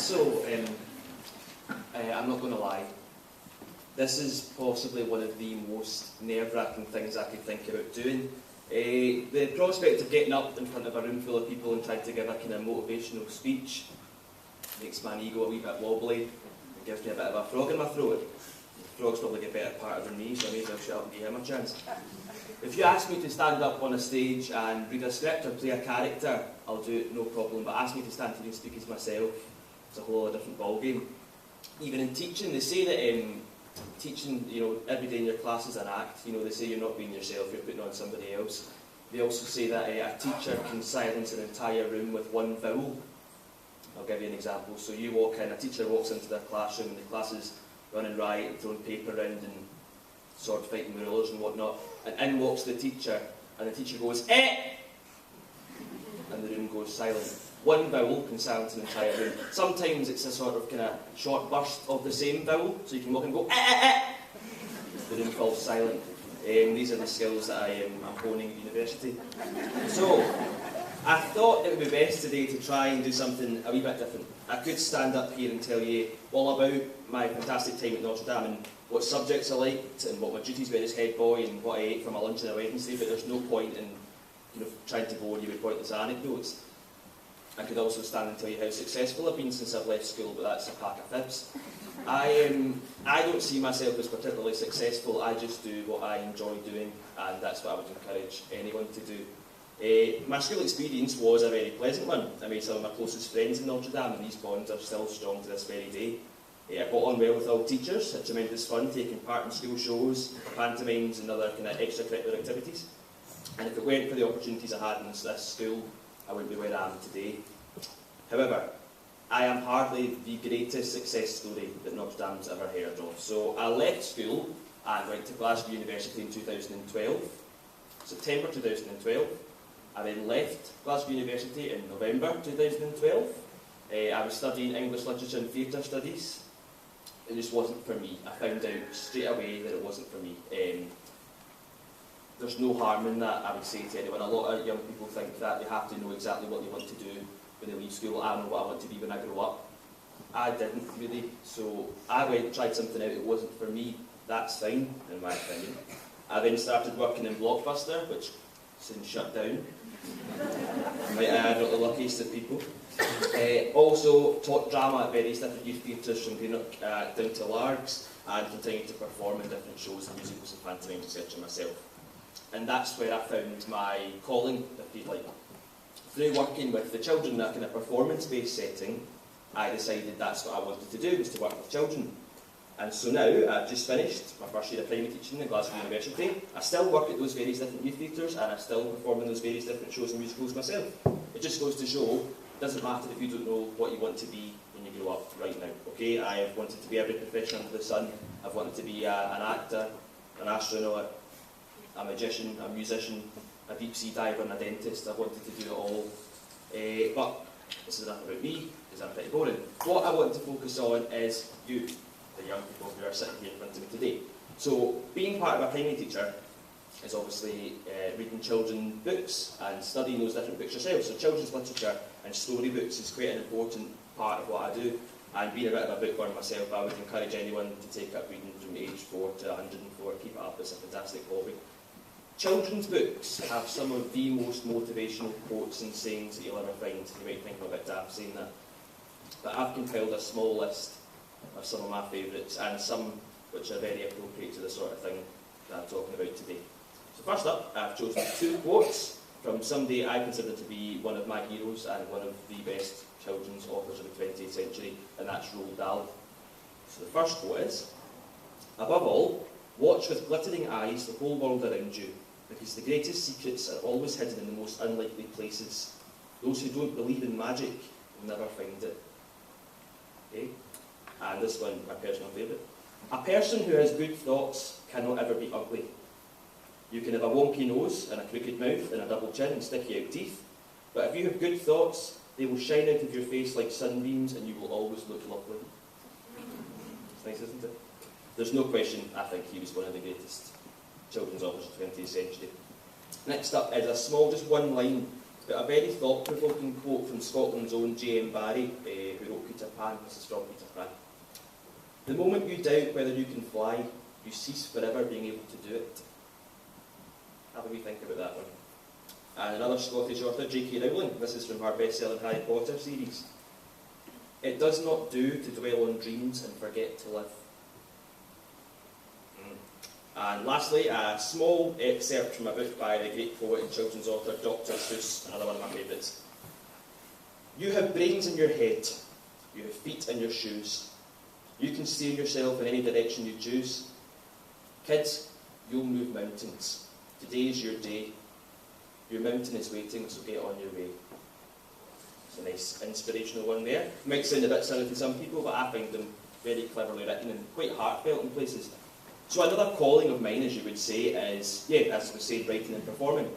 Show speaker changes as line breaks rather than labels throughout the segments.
So, I'm not going to lie. This is possibly one of the most nerve-wracking things I could think about doing. The prospect of getting up in front of a room full of people and trying to give a kind of motivational speech makes my ego a wee bit wobbly. It gives me a bit of a frog in my throat. The frog's probably a better part of their knee, so I may as well shut up and give him a chance. If you ask me to stand up on a stage and read a script or play a character, I'll do it, no problem. But ask me to stand here and speak as myself, it's a whole different ballgame. Even in teaching, they say that teaching, every day in your class is an act. They say you're not being yourself, you're putting on somebody else. They also say that a teacher can silence an entire room with one vowel. I'll give you an example. So you walk in, a teacher walks into their classroom, and the class is running riot and throwing paper around and sword fighting with rulers and whatnot, and in walks the teacher, and the teacher goes, "Eh!" and the room goes silent. One vowel can silence an entire room. Sometimes it's a sort of kind of short burst of the same vowel, so you can walk and go, "Eh, eh, eh!" The room falls silent. These are the skills that I'm honing at university. So, I thought it would be best today to try and do something a wee bit different. I could stand up here and tell you all about my fantastic time at Notre and what subjects I liked and what my duties were as head boy and what I ate for my lunch on a Wednesday, but there's no point in trying to bore you with pointless anecdotes. I could also stand and tell you how successful I've been since I've left school, but that's a pack of fibs. I don't see myself as particularly successful, I just do what I enjoy doing, and that's what I would encourage anyone to do. My school experience was a very pleasant one. I made some of my closest friends in Notre and these bonds are still strong to this very day. I got on well with all teachers, had tremendous fun taking part in school shows, pantomimes and other kind of extracurricular activities. And if it weren't for the opportunities I had in this school, I wouldn't be where I am today. However, I am hardly the greatest success story that Notre Dame's ever heard of. So I left school and went to Glasgow University in 2012, September 2012. I then left Glasgow University in November 2012. I was studying English Literature and Theatre Studies. It just wasn't for me. I found out straight away that it wasn't for me. There's no harm in that, I would say to anyone. A lot of young people think that they have to know exactly what they want to do when they leave school. I know what I want to be when I grow up. I didn't really, so I went and tried something out. It wasn't for me. That's fine, in my opinion. I then started working in Blockbuster, which since shut down. I might add, not the luckiest of people. Also taught drama at various different youth theatres from Greenock down to Largs, and continued to perform in different shows and musicals and pantomimes, etc. myself. And that's where I found my calling, if you'd like. Through working with the children in a kind of performance-based setting, I decided that's what I wanted to do, was to work with children. And so now, I've just finished my first year of primary teaching at Glasgow University. I still work at those various different youth theatres, and I still perform in those various different shows and musicals myself. It just goes to show, it doesn't matter if you don't know what you want to be when you grow up right now. Okay, I have wanted to be every profession under the sun. I've wanted to be an actor, an astronaut, a magician, a musician, a deep sea diver and a dentist. I've wanted to do it all. But this is enough about me, because I'm pretty boring. What I want to focus on is you, the young people who are sitting here in front of me today. So, being part of a primary teacher is obviously reading children's books and studying those different books yourself. So children's literature and storybooks is quite an important part of what I do. And being a bit of a bookworm myself, I would encourage anyone to take up reading from age 4 to 104. Keep it up, it's a fantastic hobby. Children's books have some of the most motivational quotes and sayings that you'll ever find. You might think I'm a bit daft saying that. But I've compiled a small list of some of my favourites, and some which are very appropriate to the sort of thing that I'm talking about today. So first up, I've chosen 2 quotes from somebody I consider to be one of my heroes and one of the best children's authors of the 20th century, and that's Roald Dahl. So the first quote is, "Above all, watch with glittering eyes the whole world around you, because the greatest secrets are always hidden in the most unlikely places. Those who don't believe in magic will never find it." Okay? And this one, my personal favourite. "A person who has good thoughts cannot ever be ugly. You can have a wonky nose and a crooked mouth and a double chin and sticky out teeth, but if you have good thoughts, they will shine out of your face like sunbeams and you will always look lovely." It's nice, isn't it? There's no question, I think he was one of the greatest children's authors of the 20th century. Next up is a small, just one line but a very thought-provoking quote from Scotland's own J.M. Barrie, who wrote Peter Pan. This is from Peter Pan. "The moment you doubt whether you can fly, you cease forever being able to do it." Have a wee think about that one. And another Scottish author, J.K. Rowling, this is from her best-selling Harry Potter series. "It does not do to dwell on dreams and forget to live." And lastly, a small excerpt from a book by the great poet and children's author Dr. Seuss, another one of my favourites. "You have brains in your head, you have feet in your shoes. You can steer yourself in any direction you choose. Kids, you'll move mountains. Today's your day. Your mountain is waiting, so get on your way." It's a nice inspirational one there. It might sound a bit silly to some people, but I find them very cleverly written and quite heartfelt in places. So another calling of mine, as you would say, is, as we said, writing and performing.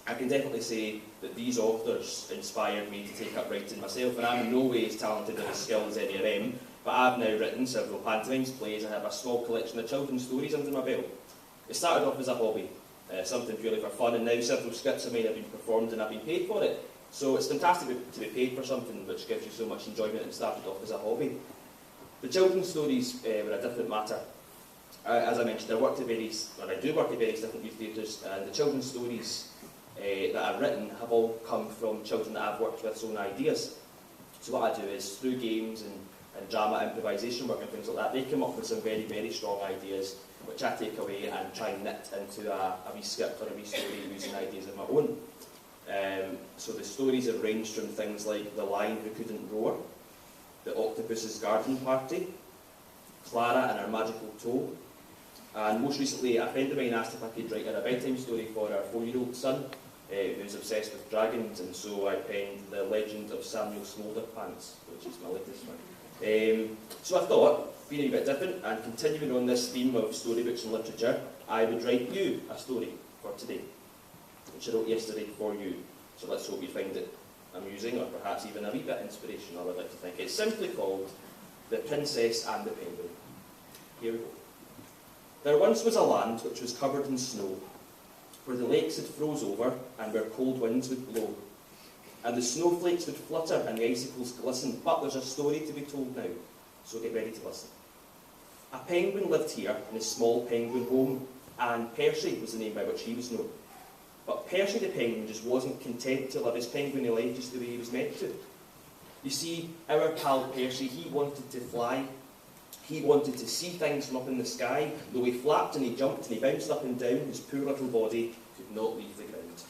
I can definitely say that these authors inspired me to take up writing myself, and I'm in no way as talented and as skilled as any of them, but I've now written several pantomimes, plays, and have a small collection of children's stories under my belt. It started off as a hobby, something purely for fun, and now several scripts of mine have been performed and I've been paid for it. So it's fantastic to be paid for something which gives you so much enjoyment and started off as a hobby. The children's stories were a different matter. As I mentioned, I do work at various different youth theatres, and the children's stories that I've written have all come from children that I've worked with's own ideas. So what I do is, through games and drama improvisation work and things like that, they come up with some very, very strong ideas, which I take away and try and knit into a wee script or a wee story using ideas of my own. So the stories have ranged from things like The Lion Who Couldn't Roar, The Octopus's Garden Party, Clara and Her Magical Toe, and most recently a friend of mine asked if I could write a bedtime story for our 4-year-old son, who's obsessed with dragons, and so I penned The Legend of Samuel Smolderpants, which is my latest one. So I thought, being a bit different and continuing on this theme of storybooks and literature, I would write you a story for today, which I wrote yesterday for you. So let's hope you find it amusing, or perhaps even a wee bit inspirational, I'd like to think. It's simply called The Princess and the Penguin. Here we go. There once was a land which was covered in snow, where the lakes had froze over and where cold winds would blow, and the snowflakes would flutter and the icicles glisten. But there's a story to be told now, so get ready to listen. A penguin lived here in his small penguin home, and Percy was the name by which he was known. But Percy the penguin just wasn't content to live his penguiny life just the way he was meant to. You see, our pal Percy, he wanted to fly. He wanted to see things from up in the sky. Though he flapped and he jumped and he bounced up and down, his poor little body could not leave the ground.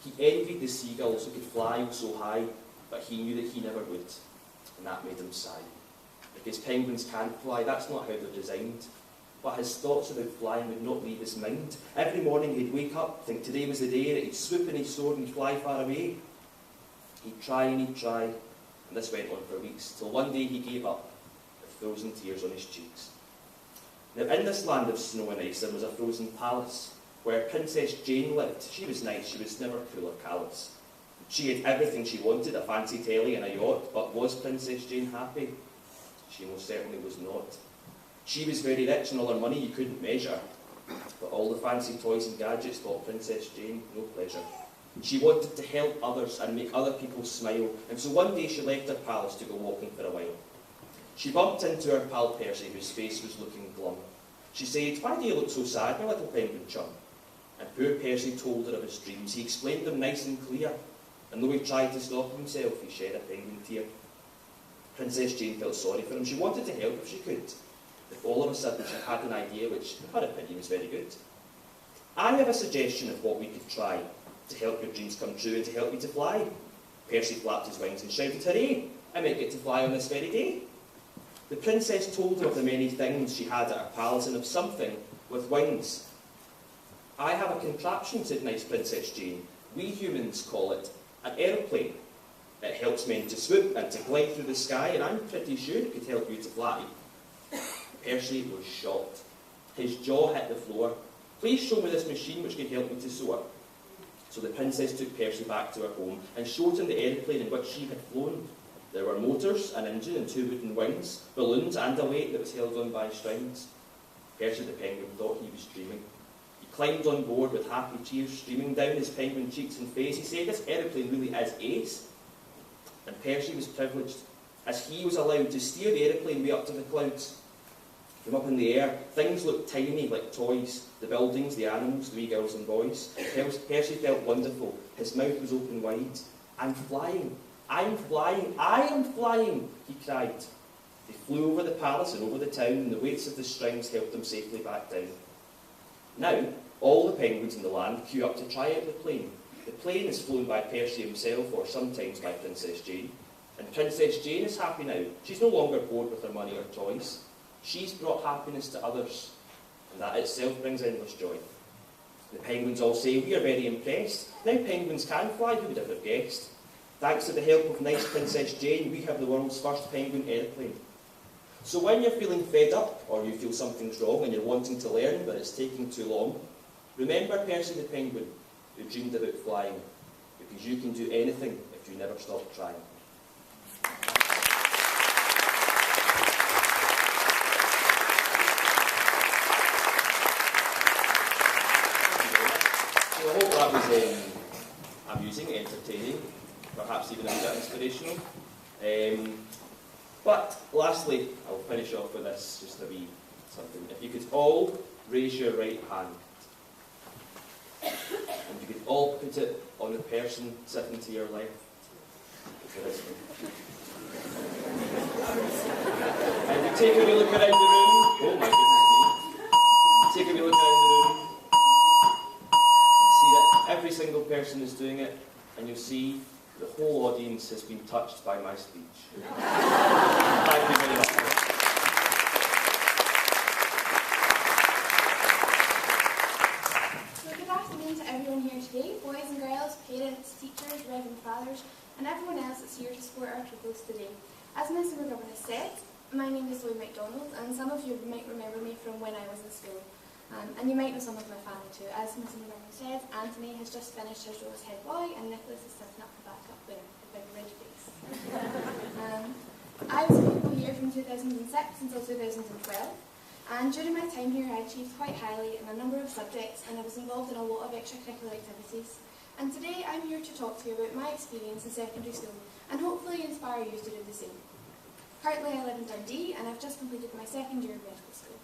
He envied the seagulls who could fly so high, but he knew that he never would, and that made him sigh. Because penguins can't fly, that's not how they're designed. But his thoughts about flying would not leave his mind. Every morning he'd wake up, think today was the day that he'd swoop and he'd soar and he'd fly far away. He'd try and he'd try, and this went on for weeks, till one day he gave up, with frozen tears on his cheeks. Now in this land of snow and ice there was a frozen palace, where Princess Jane lived. She was nice, she was never cruel or callous. She had everything she wanted, a fancy telly and a yacht, but was Princess Jane happy? She most certainly was not. She was very rich and all her money you couldn't measure, but all the fancy toys and gadgets brought Princess Jane no pleasure. She wanted to help others and make other people smile, and so one day she left her palace to go walking for a while. She bumped into her pal Percy, whose face was looking glum. She said, "Why do you look so sad, my little penguin chum?" And poor Percy told her of his dreams. He explained them nice and clear, and though he tried to stop himself, he shed a penguin tear. Princess Jane felt sorry for him. She wanted to help if she could. If all of a sudden she had an idea which, in her opinion, was very good. "I have a suggestion of what we could try to help your dreams come true and to help you to fly." Percy flapped his wings and shouted, "Hooray! I might get to fly on this very day." The princess told him of the many things she had at her palace and of something with wings. "I have a contraption," said nice Princess Jane. "We humans call it an aeroplane. It helps men to swoop and to glide through the sky, and I'm pretty sure it could help you to fly." Percy was shocked. His jaw hit the floor. "Please show me this machine which can help me to soar." So the princess took Percy back to her home and showed him the aeroplane in which she had flown. There were motors, an engine and 2 wooden wings, balloons and a weight that was held on by strings. Percy the penguin thought he was dreaming. He climbed on board with happy tears streaming down his penguin cheeks and face. He said, "This aeroplane really is ace." And Percy was privileged, as he was allowed to steer the aeroplane way up to the clouds. From up in the air, things looked tiny, like toys. The buildings, the animals, the wee girls and boys. Percy felt wonderful. His mouth was open wide. "I'm flying! I'm flying! I am flying!" he cried. They flew over the palace and over the town, and the weights of the strings helped them safely back down. Now, all the penguins in the land queue up to try out the plane. The plane is flown by Percy himself, or sometimes by Princess Jane. And Princess Jane is happy now. She's no longer bored with her money or toys. She's brought happiness to others, and that itself brings endless joy. The penguins all say, "We are very impressed. Now penguins can fly, who would ever have guessed? Thanks to the help of nice Princess Jane, we have the world's first penguin aeroplane." So when you're feeling fed up, or you feel something's wrong and you're wanting to learn but it's taking too long, remember Percy the penguin, who dreamed about flying, because you can do anything if you never stop trying. So I hope that was amusing, entertaining, perhaps even a bit inspirational. But lastly, I'll finish off with this, just a wee something. If you could all raise your right hand, and you could all put it on the person sitting to your left. And you take a wee look around the room. Oh my goodness me. Take a wee look around the room. See that every single person is doing it, and you'll see the whole audience has been touched by my speech. Thank you very much.
So good afternoon to everyone here today, boys and girls, parents, teachers, reverend fathers, and everyone else that's here to support our pupils today. As Mr. McGovern has said, my name is Louie MacDonald, and some of you might remember me from when I was in school. And you might know some of my family too. As Mr. McGovern said, Anthony has just finished his role as head boy, and Nicholas is sitting up the back up there, the big red face. I was a pupil here from 2006 until 2012, and during my time here I achieved quite highly in a number of subjects, and I was involved in a lot of extracurricular activities. And today I'm here to talk to you about my experience in secondary school, and hopefully inspire you to do the same. Currently I live in Dundee, and I've just completed my second year of medical school.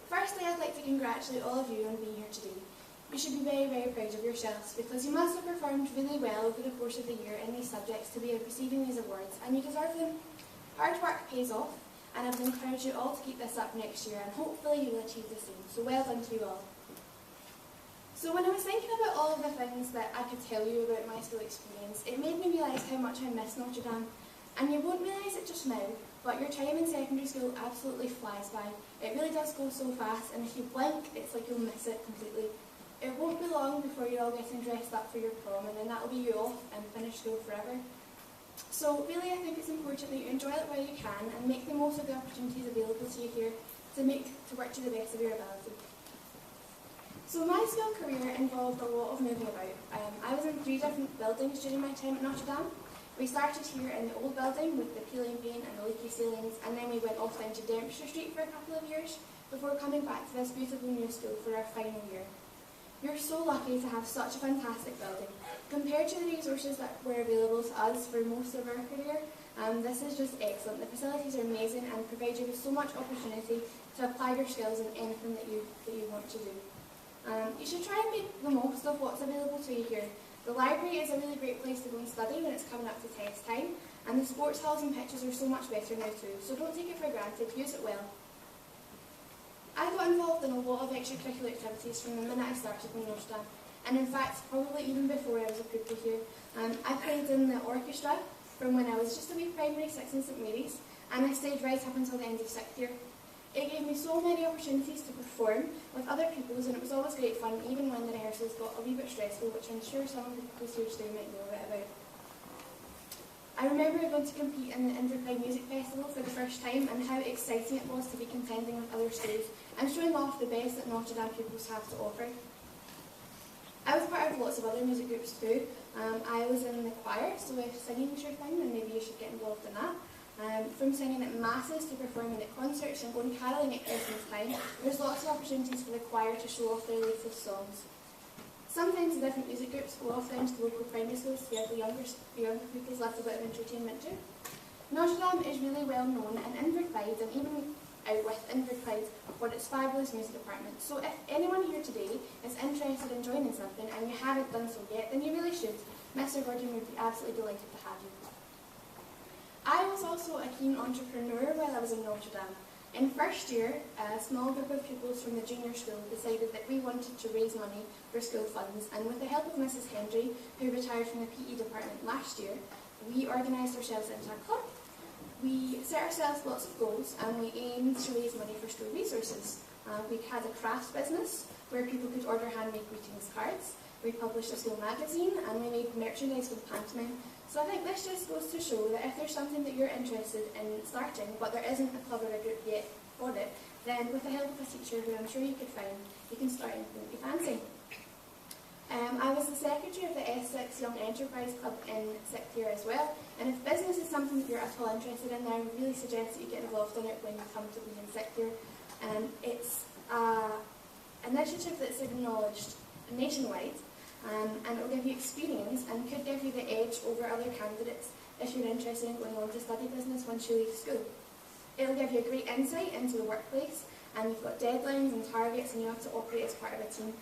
Firstly, I'd like to congratulate all of you on being here today. You should be very, very proud of yourselves, because you must have performed really well over the course of the year in these subjects to be receiving these awards, and you deserve them. Hard work pays off, and I would encourage you all to keep this up next year, and hopefully you will achieve the same. So well done to you all. So when I was thinking about all of the things that I could tell you about my school experience, it made me realise how much I miss Notre Dame. And you won't realise it just now, but your time in secondary school absolutely flies by. It really does go so fast, and if you blink, it's like you'll miss it completely. It won't be long before you're all getting dressed up for your prom, and then that'll be you off and finish school forever. So really, I think it's important that you enjoy it while you can, and make the most of the opportunities available to you here to work to the best of your ability. So my school career involved a lot of moving about. I was in 3 different buildings during my time at Notre Dame. We started here in the old building with the peeling paint and the leaky ceilings, and then we went off down to Dempster Street for a couple of years before coming back to this beautiful new school for our final year. You're so lucky to have such a fantastic building. Compared to the resources that were available to us for most of our career, this is just excellent. The facilities are amazing and provide you with so much opportunity to apply your skills in anything that you want to do. You should try and make the most of what's available to you here. The library is a really great place to go and study when it's coming up to test time, and the sports halls and pitches are so much better now too, so don't take it for granted, use it well. I got involved in a lot of extracurricular activities from the minute I started in Notre Dame, and in fact, probably even before I was a pupil here. I played in the orchestra from when I was just a wee primary 6 in St Mary's, and I stayed right up until the end of 6th year. It gave me so many opportunities to perform with other pupils, and it was always great fun, even when the rehearsals got a wee bit stressful, which I'm sure some of the pupils here today might know a bit about. I remember going to compete in the Inverclyde Music Festival for the first time, and how exciting it was to be contending with other schools and showing off the best that Notre Dame pupils have to offer. I was part of lots of other music groups too. I was in the choir, so if singing was your thing, then maybe you should get involved in that. From singing at masses to performing at concerts and going carolling at Christmas time, there's lots of opportunities for the choir to show off their latest songs. Sometimes the different music groups go off then to the local primary schools to give the younger pupils left a bit of entertainment too. Notre Dame is really well known in Inverclyde and even out with Inverclyde for its fabulous music department. So if anyone here today is interested in joining something and you haven't done so yet, then you really should. Mr. Gordon would be absolutely delighted to have you. I was also a keen entrepreneur while I was in Notre Dame. In first year, a small group of pupils from the junior school decided that we wanted to raise money for school funds, and with the help of Mrs. Hendry, who retired from the PE department last year, we organised ourselves into a club. We set ourselves lots of goals and we aimed to raise money for school resources. We had a crafts business where people could order handmade greetings cards. We published a school magazine and we made merchandise for the pantomime. So I think this just goes to show that if there's something that you're interested in starting but there isn't a club or a group yet for it, then with the help of a teacher who I'm sure you could find, you can start anything that you fancy. I was the secretary of the S6 Young Enterprise Club in 6th year as well, and if business is something that you're at all interested in, I would really suggest that you get involved in it when you come to be in 6th year. It's an initiative that's acknowledged nationwide, and it will give you experience and could give you the edge over other candidates if you're interested in going on to study business once you leave school. It will give you a great insight into the workplace, and you've got deadlines and targets and you have to operate as part of a team.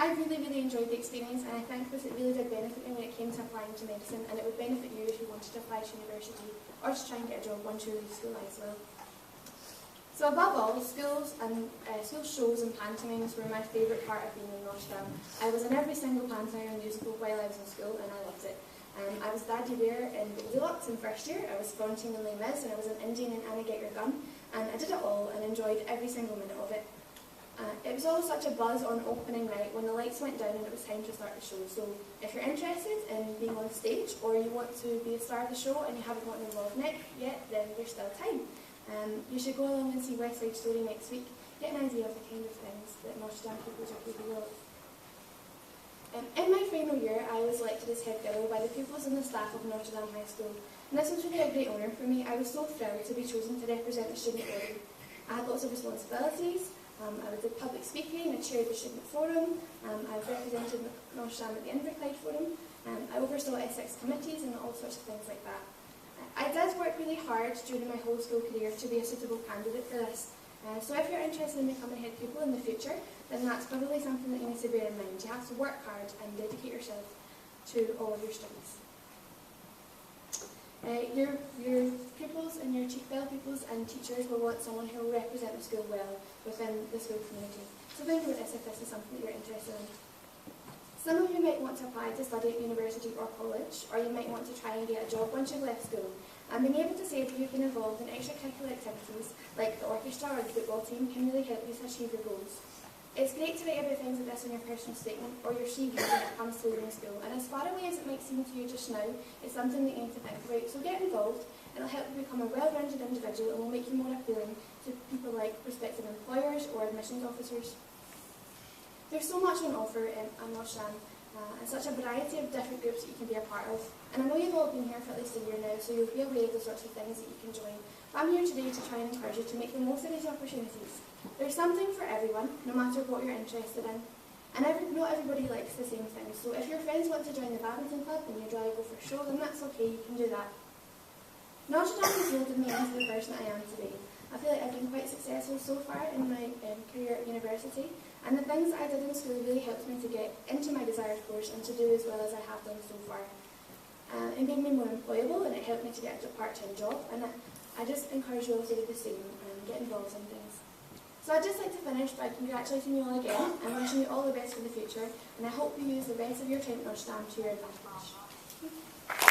I really enjoyed the experience, and I think that it really did benefit me when it came to applying to medicine, and it would benefit you if you wanted to apply to university or to try and get a job once you leave school as well. So above all, schools shows and pantomimes were my favourite part of being in Notre Dame. I was in every single pantomime and musical while I was in school, and I loved it. I was Daddy Bear in Greenock in first year, I was Florentine in Les Mis, and I was an Indian in Annie Get Your Gun, and I did it all and enjoyed every single minute of it. It was all such a buzz on opening night when the lights went down and it was time to start the show. So if you're interested in being on stage or you want to be a star of the show and you haven't gotten involved in it yet, then there's still time. You should go along and see West Side Story next week, get an idea of the kind of things that Notre Dame pupils are capable of. In my final year, I was elected as head girl by the pupils and the staff of Notre Dame High School. And this was really a great honour for me. I was so thrilled to be chosen to represent the student body. I had lots of responsibilities. I did public speaking, I chaired the student forum, I represented Notre Dame at the Inverclyde forum, I oversaw S6 committees and all sorts of things like that. I did work really hard during my whole school career to be a suitable candidate for this. So if you're interested in becoming a head pupil in the future, then that's probably something that you need to bear in mind. You have to work hard and dedicate yourself to all of your studies. Your pupils and your fellow pupils and teachers will want someone who will represent the school well within the school community. So think about this if this is something that you're interested in. Some of you might want to apply to study at university or college, or you might want to try and get a job once you've left school. And being able to say that you've been involved in extracurricular activities like the orchestra or the football team can really help you to achieve your goals. It's great to write about things like this in your personal statement or your CV when it comes to leaving school, and as far away as it might seem to you just now, it's something that you need to think about. So get involved, it'll help you become a well-rounded individual and will make you more appealing to people like prospective employers or admissions officers. There's so much on offer in Notre Dame, and such a variety of different groups that you can be a part of. And I know you've all been here for at least a year now, so you'll be aware of the sorts of things that you can join. But I'm here today to try and encourage you to make the most of these opportunities. There's something for everyone, no matter what you're interested in. And not everybody likes the same things, so if your friends want to join the badminton club and you'd rather go for a show, then that's okay, you can do that. Notre Dame has molded me into the person I am today. I feel like I've been quite successful so far in my career at university, and the things that I did in school really helped me to get into my desired course and to do as well as I have done so far. It made me more employable, and it helped me to get a part-time job, and I just encourage you all to do the same and get involved in things. So I'd just like to finish by congratulating you all again and wishing you all the best for the future, and I hope you use the rest of your time at Notre Dame to your advantage.